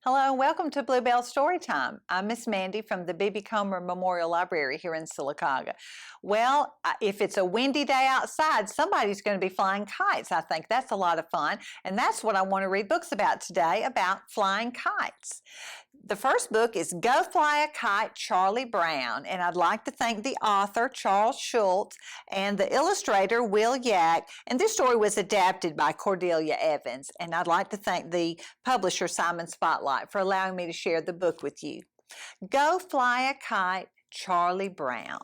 Hello and welcome to Bluebell Storytime. I'm Miss Mandy from the B.B. Comer Memorial Library here in Sylacauga. Well, if it's a windy day outside, somebody's going to be flying kites. I think that's a lot of fun, and that's what I want to read books about today, about flying kites. The first book is Go Fly a Kite, Charlie Brown, and I'd like to thank the author, Charles Schulz, and the illustrator, Will Yak, and this story was adapted by Cordelia Evans, and I'd like to thank the publisher, Simon Spotlight, for allowing me to share the book with you. Go Fly a Kite, Charlie Brown.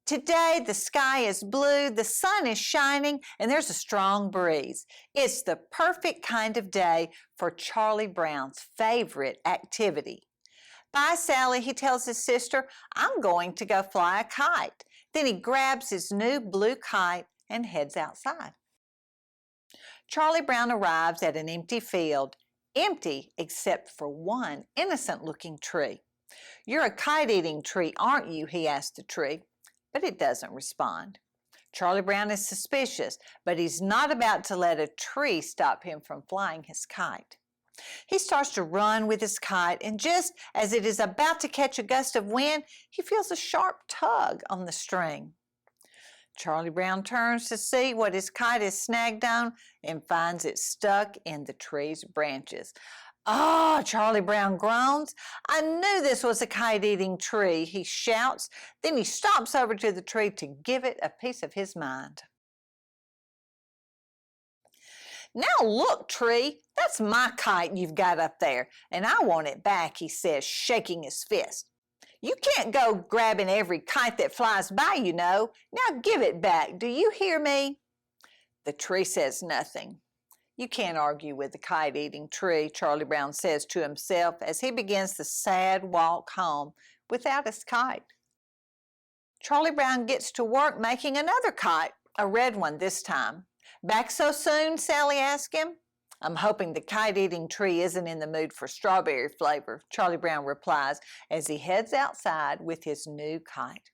Today, the sky is blue, the sun is shining, and there's a strong breeze. It's the perfect kind of day for Charlie Brown's favorite activity. Bye, Sally, he tells his sister. I'm going to go fly a kite. Then he grabs his new blue kite and heads outside. Charlie Brown arrives at an empty field, empty except for one innocent-looking tree. You're a kite-eating tree, aren't you? He asked the tree. But it doesn't respond. Charlie Brown is suspicious, but he's not about to let a tree stop him from flying his kite. He starts to run with his kite, and just as it is about to catch a gust of wind, he feels a sharp tug on the string. Charlie Brown turns to see what his kite is snagged on and finds it stuck in the tree's branches. "Ah," Charlie Brown groans. "I knew this was a kite-eating tree," he shouts. Then he stomps over to the tree to give it a piece of his mind. "Now look, tree, that's my kite you've got up there, and I want it back," he says, shaking his fist. "You can't go grabbing every kite that flies by, you know. Now give it back, do you hear me?" The tree says nothing. "You can't argue with the kite-eating tree," Charlie Brown says to himself as he begins the sad walk home without his kite. Charlie Brown gets to work making another kite, a red one this time. "Back so soon?" Sally asked him. "I'm hoping the kite-eating tree isn't in the mood for strawberry flavor," Charlie Brown replies as he heads outside with his new kite.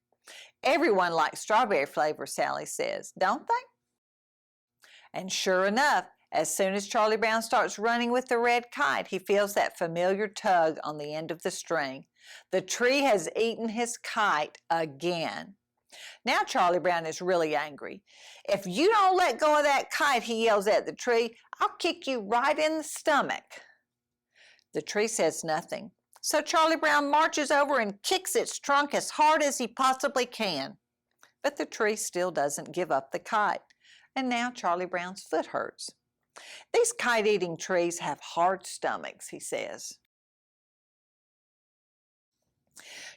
"Everyone likes strawberry flavor," Sally says, "don't they?" And sure enough, as soon as Charlie Brown starts running with the red kite, he feels that familiar tug on the end of the string. The tree has eaten his kite again. Now Charlie Brown is really angry. "If you don't let go of that kite," he yells at the tree, "I'll kick you right in the stomach." The tree says nothing, so Charlie Brown marches over and kicks its trunk as hard as he possibly can. But the tree still doesn't give up the kite, and now Charlie Brown's foot hurts. "These kite-eating trees have hard stomachs," he says.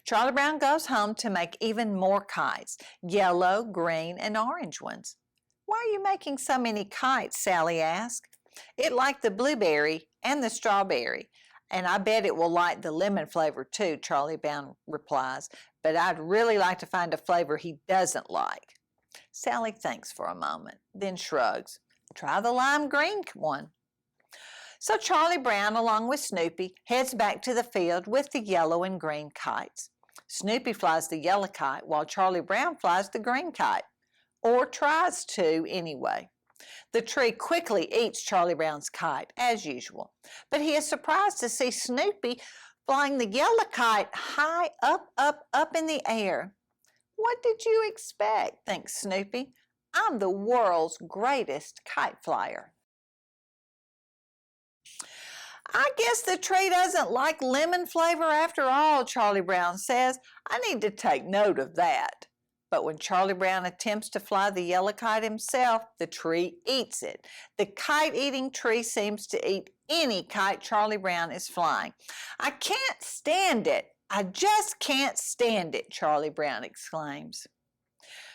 Charlie Brown goes home to make even more kites, yellow, green, and orange ones. "Why are you making so many kites?" Sally asked. "It liked the blueberry and the strawberry, and I bet it will like the lemon flavor too," Charlie Brown replies, "but I'd really like to find a flavor he doesn't like." Sally thinks for a moment, then shrugs. "Try the lime green one." So Charlie Brown, along with Snoopy, heads back to the field with the yellow and green kites. Snoopy flies the yellow kite while Charlie Brown flies the green kite, or tries to anyway. The tree quickly eats Charlie Brown's kite, as usual, but he is surprised to see Snoopy flying the yellow kite high up in the air. "What did you expect?" thinks Snoopy. "I'm the world's greatest kite flyer." "I guess the tree doesn't like lemon flavor after all," Charlie Brown says. "I need to take note of that." But when Charlie Brown attempts to fly the yellow kite himself, the tree eats it. The kite-eating tree seems to eat any kite Charlie Brown is flying. "I can't stand it. I just can't stand it," Charlie Brown exclaims.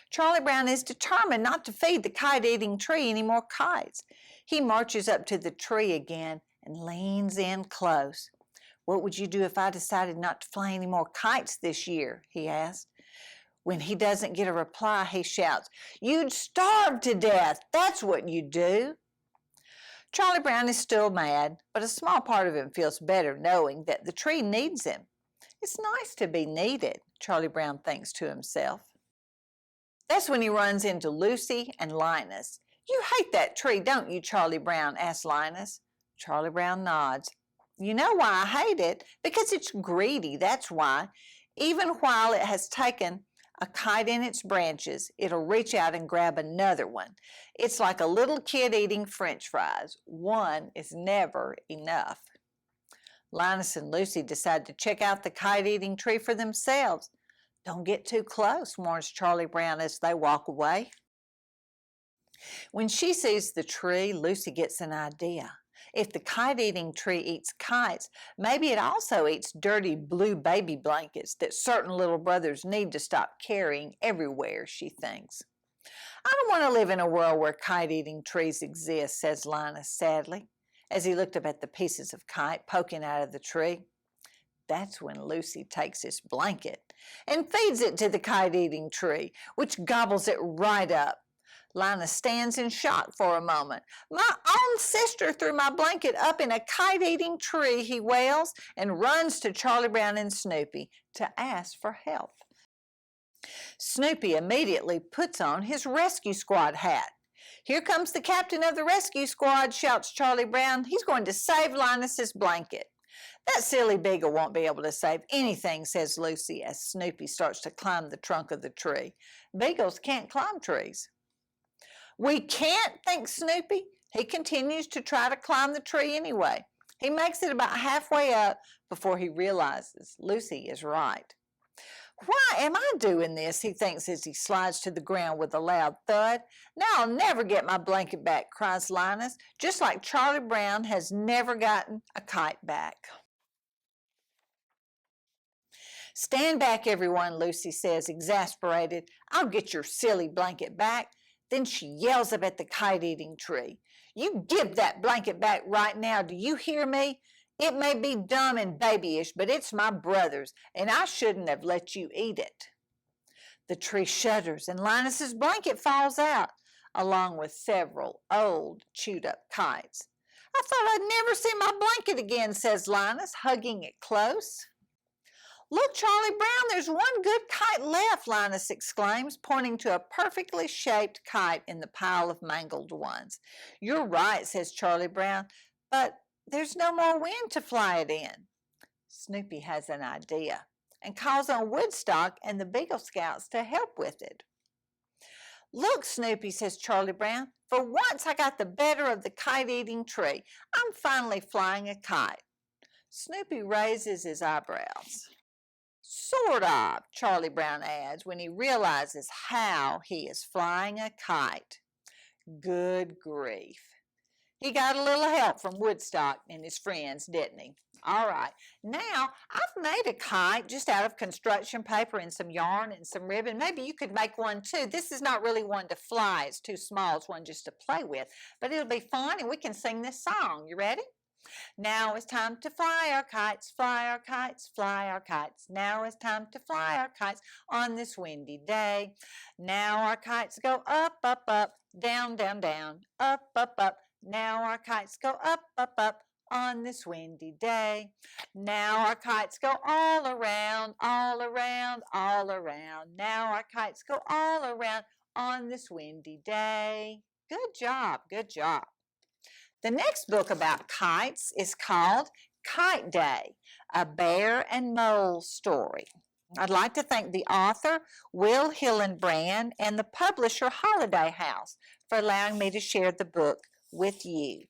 Charlie Brown is determined not to feed the kite-eating tree any more kites. He marches up to the tree again and leans in close. "What would you do if I decided not to fly any more kites this year?" he asked. When he doesn't get a reply, he shouts, "You'd starve to death, that's what you'd do." Charlie Brown is still mad, but a small part of him feels better knowing that the tree needs him. It's nice to be needed, Charlie Brown thinks to himself. That's when he runs into Lucy and Linus. "You hate that tree, don't you, Charlie Brown?" asks Linus. Charlie Brown nods. You know why I hate it? Because it's greedy, that's why. Even while it has taken a kite in its branches, it'll reach out and grab another one. It's like a little kid eating French fries. One is never enough. Linus and Lucy decide to check out the kite-eating tree for themselves. Don't get too close, warns Charlie Brown as they walk away. When she sees the tree, Lucy gets an idea. If the kite-eating tree eats kites, maybe it also eats dirty blue baby blankets that certain little brothers need to stop carrying everywhere, she thinks. I don't want to live in a world where kite-eating trees exist, says Linus sadly, as he looked up at the pieces of kite poking out of the tree. That's when Lucy takes his blanket and feeds it to the kite-eating tree, which gobbles it right up. Linus stands in shock for a moment. My own sister threw my blanket up in a kite-eating tree, he wails, and runs to Charlie Brown and Snoopy to ask for help. Snoopy immediately puts on his rescue squad hat. Here comes the captain of the rescue squad, shouts Charlie Brown. He's going to save Linus's blanket. That silly beagle won't be able to save anything, says Lucy as Snoopy starts to climb the trunk of the tree. Beagles can't climb trees. We can't, thinks Snoopy. He continues to try to climb the tree anyway. He makes it about halfway up before he realizes Lucy is right. Why am I doing this, he thinks as he slides to the ground with a loud thud. Now I'll never get my blanket back, cries Linus, just like Charlie Brown has never gotten a kite back. Stand back, everyone, Lucy says, exasperated. I'll get your silly blanket back. Then she yells up at the kite-eating tree. You give that blanket back right now, do you hear me? It may be dumb and babyish, but it's my brother's, and I shouldn't have let you eat it. The tree shudders, and Linus's blanket falls out, along with several old, chewed-up kites. I thought I'd never see my blanket again, says Linus, hugging it close. Look, Charlie Brown, there's one good kite left, Linus exclaims, pointing to a perfectly shaped kite in the pile of mangled ones. You're right, says Charlie Brown, but there's no more wind to fly it in. Snoopy has an idea and calls on Woodstock and the Beagle Scouts to help with it. Look, Snoopy, says Charlie Brown, for once I got the better of the kite-eating tree. I'm finally flying a kite. Snoopy raises his eyebrows. Sort of, Charlie Brown adds when he realizes how he is flying a kite. Good grief. He got a little help from Woodstock and his friends, didn't he? All right, now I've made a kite just out of construction paper and some yarn and some ribbon. Maybe you could make one too. This is not really one to fly. It's too small. It's one just to play with. But it'll be fun and we can sing this song. You ready? Now it's time to fly our kites, fly our kites, fly our kites. Now it's time to fly our kites on this windy day. Now our kites go up, up, up, down, down, down, up, up, up. Now our kites go up, up, up on this windy day. Now our kites go all around, all around, all around. Now our kites go all around on this windy day. Good job, good job. The next book about kites is called Kite Day, a bear and mole story. I'd like to thank the author, Will Hillenbrand, and the publisher, Holiday House, for allowing me to share the book with you.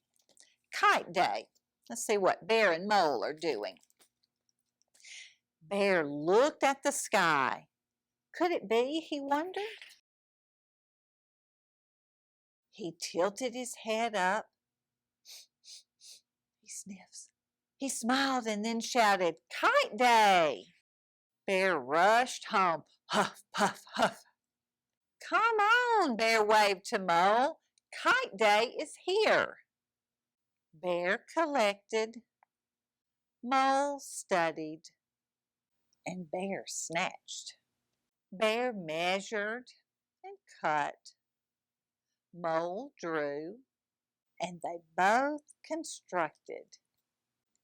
Kite Day. Let's see what Bear and Mole are doing. Bear looked at the sky. Could it be, he wondered? He tilted his head up. He sniffs. He smiled and then shouted, Kite Day! Bear rushed home. Huff, puff, huff. Come on, Bear waved to Mole. Kite Day is here. Bear collected, Mole studied, and Bear snatched. Bear measured and cut. Mole drew, and they both constructed.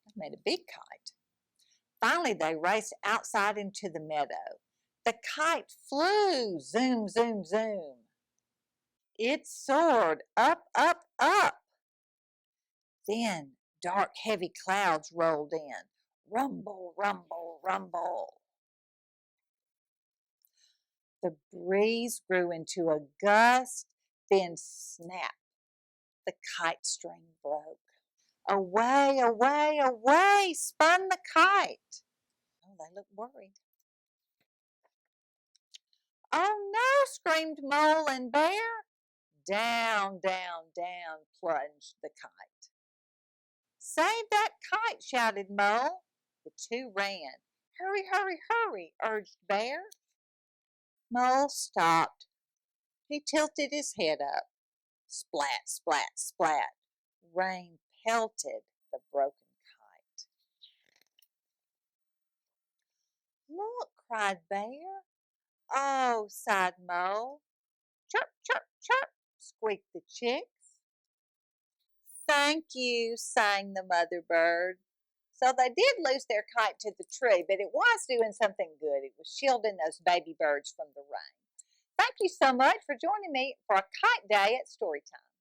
They made a big kite. Finally, they raced outside into the meadow. The kite flew, zoom, zoom, zoom. It soared up, up, up. Then Dark, heavy clouds rolled in. Rumble, rumble, rumble. The breeze grew into a gust, then snap, the kite string broke. Away, away, away, spun the kite. Oh, they looked worried. Oh no, screamed Mole and Bear. Down, down, down plunged the kite. Save that kite, shouted Mole. The two ran. Hurry, hurry, hurry, urged Bear. Mole stopped. He tilted his head up. Splat, splat, splat. Rain pelted the broken kite. Look, cried Bear. Oh, sighed Mole. Chirp, chirp, chirp, squeaked the chicks. Thank you, sang the mother bird. So they did lose their kite to the tree, but it was doing something good. It was shielding those baby birds from the rain. Thank you so much for joining me for a kite day at Storytime.